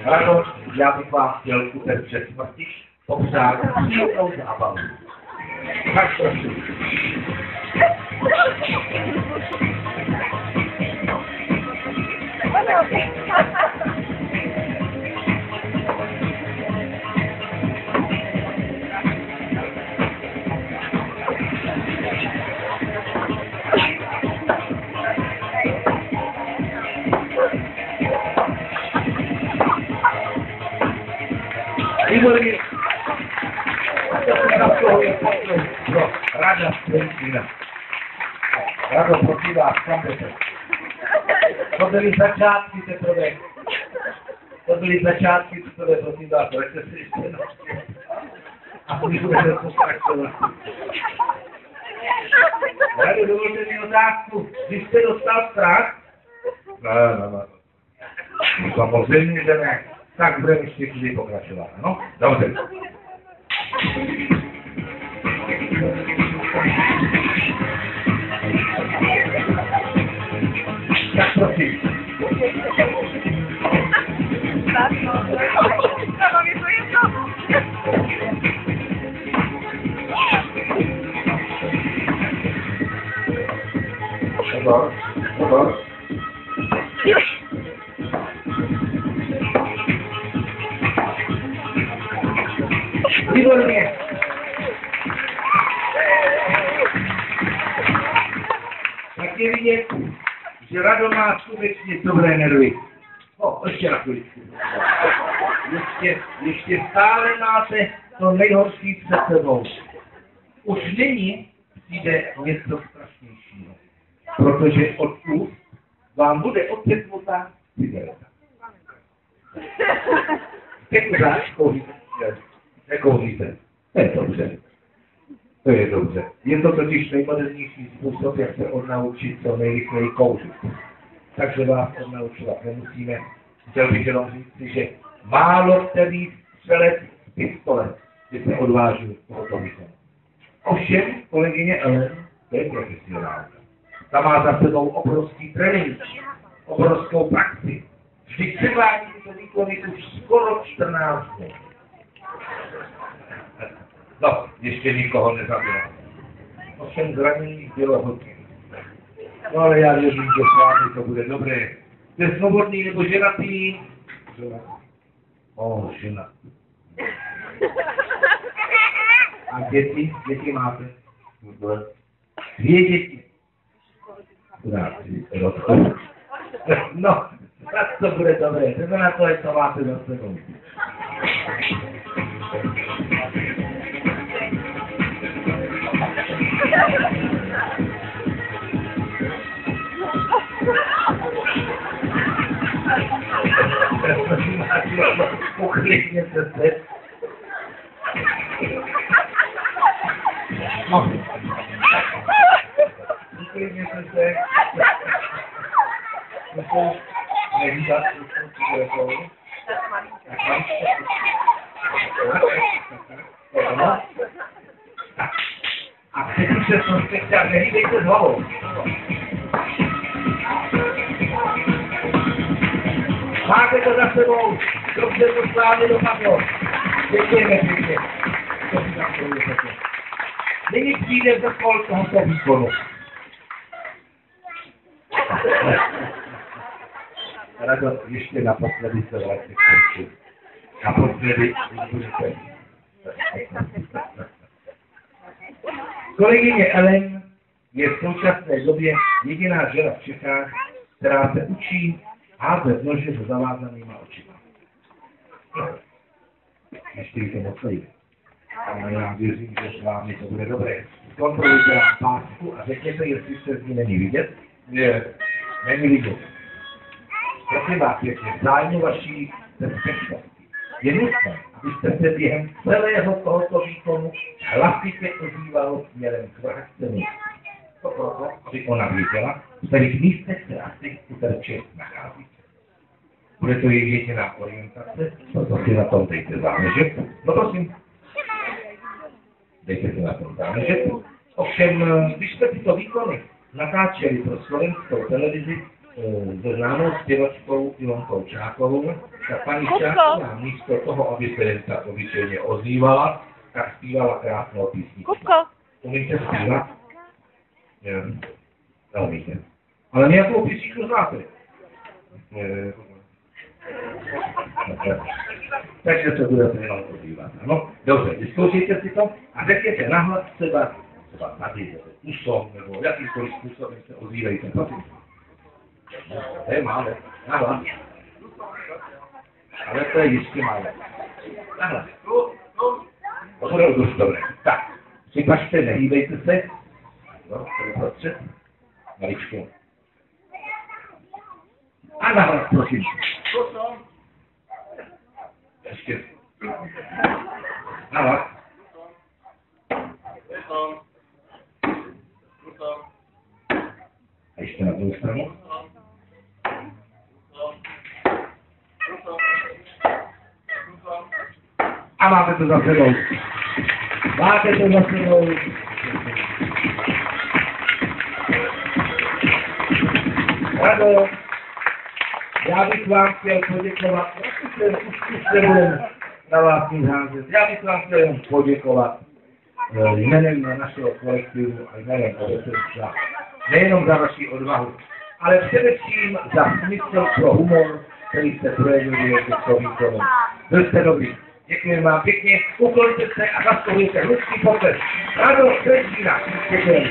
Ano, já bych vám chtěl utrčet smrti, popřát příjemnou zábavu. Tak prosím. Výborně. Rada Světlína. Rado, prosím vás, kam jdete? To byly začátky teprve. To byly začátky teprve, prosím vás, vraťte si ještě na a my budeme pokračovat. Rado, dovolte mi otázku. Vy jste dostal strach? No. Samozřejmě, že ne. Tak budeme ještě chvíli pokračovat, ano? Dobře. Tak prosím. Dobře. Výborně. Tak je vidět, že Rado má skutečně dobré nervy. Ještě na chvíličku. Ještě stále máte to nejhorší před sebou. Už nyní přijde něco strašnějšího. Protože od úst vám bude odteknutá cigareta. Tekuřáč kouříte. Nekouříte. To je dobře. To je dobře. Je to totiž nejmodernější způsob, jak se odnaučit co nejrychleji kouřit. Takže vás odnaučovat nemusíme. Chtěl bych jenom říct, že málo který střelec z pistole by se odvážil tohoto výkonu. Ovšem, kolegyně Ellen, to je profesionálka. Ta má za sebou obrovský trénink, obrovskou praxi. Vždyť předvádí tyto výkony už skoro 14 let. No, ještě nikoho nezabila. Ovšem zranění bylo hodně. No ale já věřím, že s vámi to bude dobré. Jste svobodný nebo ženatý? Ženatý. A děti? Děti máte? 2 děti. No, tak to bude dobré. Jdeme na to, co máte za sebou. Uklidněte se. Uklidněte se. Nevídat, a když se soustředíte, nehýbejte s hlavou. Máte to za sebou, dobře to s vámi dopadlo. Děkujeme pěkně. Nyní přijde vrchol tohoto výkonu. Rado, ještě naposledy se vraťte k konci. Naposledy budete. Kolegyně Ellen je v současné době jediná žena v Čechách, která se učí házet nože s zavázanýma očima. Ještě jí to moc nejde. Ale já věřím, že s vámi to bude dobré. Zkontrolujte vám pásku a řekněte, jestli se z ní není vidět. Není vidět. Prosím vás pěkně, v zájmu vaší bezpečnosti je nutné, abyste se během celého tohoto výkonu hlasitě ozýval směrem k vrahcení. To proto, aby ona věděla, v kterých místech se asi uterče nachází. Bude to její jediná orientace, proto si na tom dejte záležet. No prosím, dejte si na tom záležet. Ovšem, když jste tyto výkony natáčeli pro slovenskou televizi, se známou zpěvačkou Ilonkou Čákovou, tak paní Čáková místo toho, aby se jen tak obyčejně ozývala, tak zpívala krásnou písničku. Umíte zpívat? Neumíte. Ale nějakou písničku znáte? Takže to budete jenom podívat. Ano, dobře, vyzkoušejte si to a řekněte nahlas třeba tady, usom, nebo jakýmkoliv způsobem se ozývejte. Prosím. Málo. Nahlas. Ale to je jistě málo. Nahlas. To bude dost dobré. Tak, připažte, nehýbejte se. No, to je prostřed. Maličko. A nahlas, prosím. Ještě. Nahlas. A ještě na druhou stranu. A máte to za sebou. Máte to za sebou. Rado, já bych vám chtěl poděkovat, už nebudeme na vás nic házet, já bych vám chtěl jenom poděkovat jménem našeho kolektivu a jménem Odesečka, nejenom za vaši odvahu, ale především za smysl pro humor, který jste projevili ke Slovíkovi. Byl jste dobrý. Děkuji vám pěkně, ukloňte se a zasloužíte hlučný potlesk. Rado, Krečína. Děkuji.